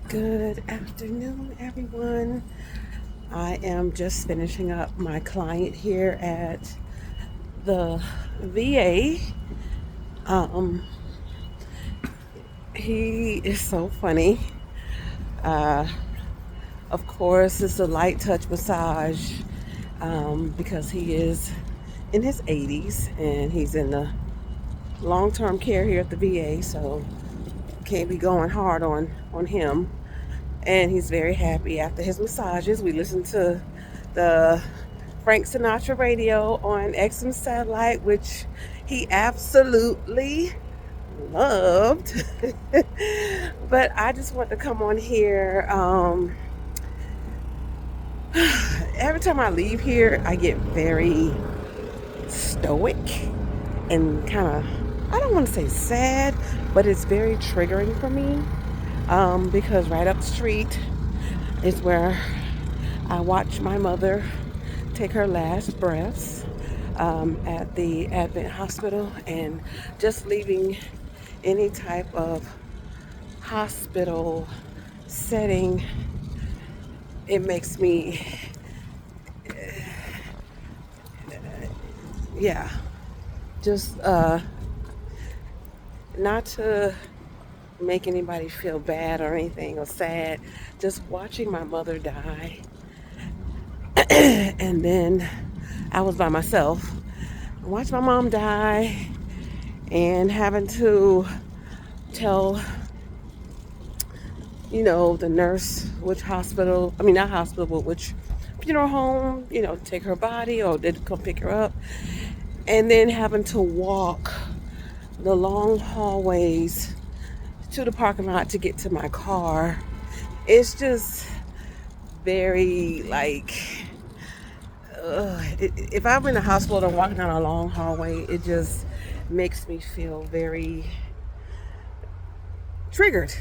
Good afternoon, everyone. I am just finishing up my client here at the VA. Um, he is so funny. Uh, of course, it's a light touch massage because he is in his 80s and he's in the long-term care here at the VA, so can't be going hard on him. And he's very happy after his massages. We listen to the Frank Sinatra radio on XM satellite, which he absolutely loved. But I just want to come on here. Every time I leave here, I get very stoic and kind of, I don't want to say sad, but it's very triggering for me because right up the street is where I watched my mother take her last breaths at the Advent Hospital, and just leaving any type of hospital setting, it makes me, yeah, just not to make anybody feel bad or anything or sad, just watching my mother die. And then I was by myself. Watch my mom die and having to tell, the nurse which hospital, I mean, not hospital, but which funeral home, take her body or they'd come pick her up. And then having to walk the long hallways to the parking lot to get to my car. It's just very like, if I'm in the hospital and walking down a long hallway, it just makes me feel very triggered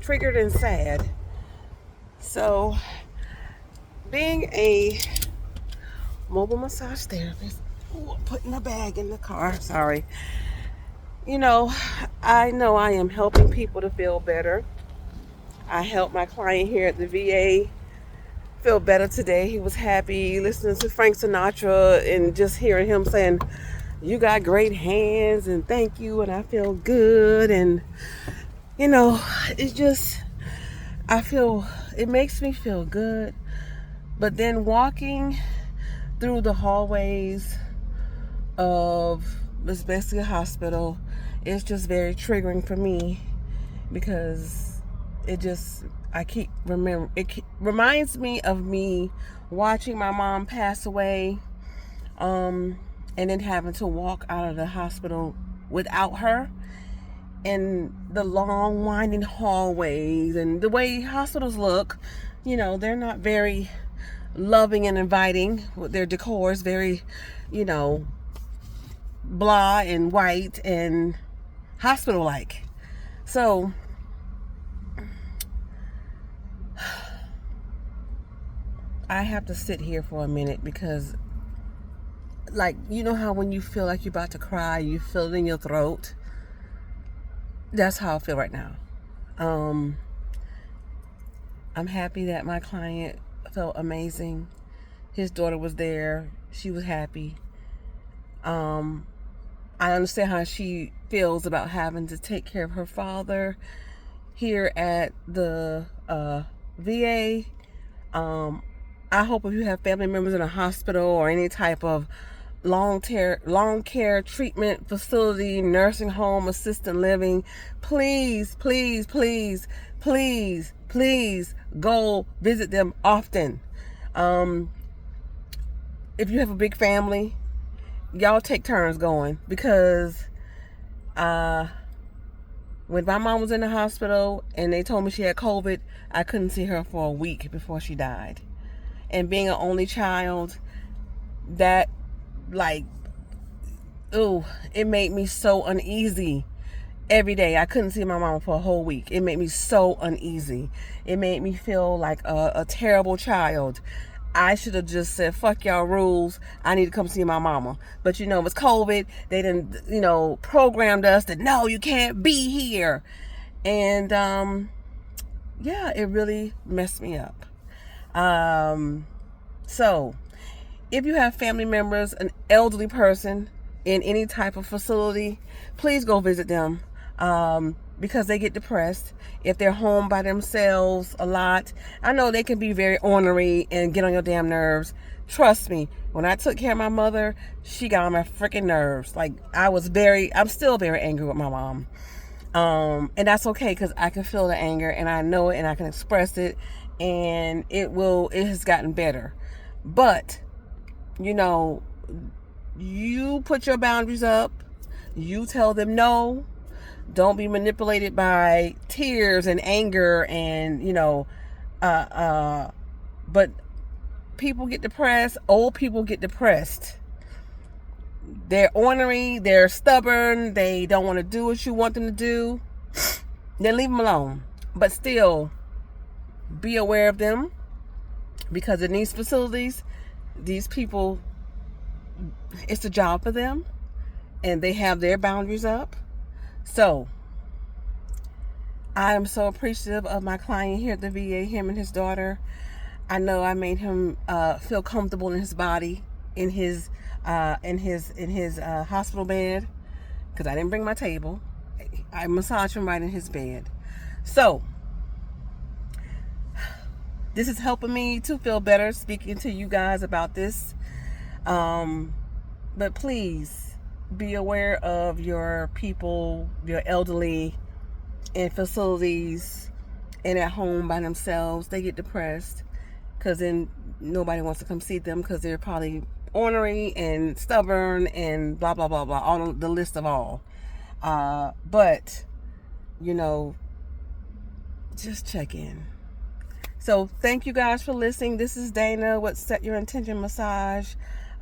and sad. So, being a mobile massage therapist, putting a bag in the car, sorry. I know I am helping people to feel better. I helped my client here at the VA feel better today. He was happy listening to Frank Sinatra and just hearing him saying, "You got great hands," and "Thank you," and "I feel good." And it's just, it makes me feel good. But then walking through the hallways of this basically a hospital, it's just very triggering for me because it just, I keep remember, reminds me of me watching my mom pass away, and then having to walk out of the hospital without her, and the long winding hallways and the way hospitals look. They're not very loving and inviting. Their decor is very, blah and white and hospital like. So I have to sit here for a minute because, like, how when you feel like you're about to cry, you feel it in your throat. That's how I feel right now. I'm happy that my client felt amazing. His daughter was there. She was happy. I understand how she feels about having to take care of her father here at the VA. I hope if you have family members in a hospital or any type of long care treatment facility, nursing home, assisted living, please, please, please, please, please go visit them often. If you have a big family, y'all take turns going, because when my mom was in the hospital and they told me she had COVID, I couldn't see her for a week before she died. And being an only child, that, like, it made me so uneasy every day. I couldn't see my mama for a whole week. It made me so uneasy. It made me feel like a terrible child. I should have just said, "Fuck y'all rules. I need to come see my mama." But it was COVID. They didn't, programmed us that no, you can't be here. And yeah, it really messed me up. So if you have family members, an elderly person in any type of facility, please go visit them, because they get depressed if they're home by themselves a lot. I know they can be very ornery and get on your damn nerves. Trust me, when I took care of my mother, she got on my freaking nerves. Like, I'm still very angry with my mom. And that's okay, because I can feel the anger and I know it and I can express it, and it has gotten better. But you put your boundaries up. You tell them no. Don't be manipulated by tears and anger and but people get depressed. Old people get depressed. They're ornery, they're stubborn, they don't want to do what you want them to do. Then leave them alone. But still, be aware of them, because in these facilities, these people, it's a job for them, and they have their boundaries up. So I am so appreciative of my client here at the VA, him and his daughter. I know I made him feel comfortable in his body, in his hospital bed, because I didn't bring my table. I massaged him right in his bed. So this is helping me to feel better speaking to you guys about this. But please be aware of your people, your elderly in facilities and at home by themselves. They get depressed because then nobody wants to come see them, because they're probably ornery and stubborn and blah blah blah blah, all the list of all. But just check in. So thank you guys for listening. This is Dana with Set Your Intention Massage,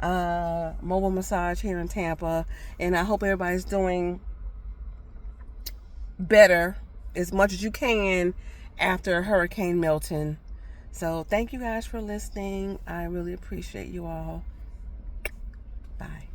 mobile massage here in Tampa, and I hope everybody's doing better as much as you can after Hurricane Milton. So thank you guys for listening. I really appreciate you all. Bye.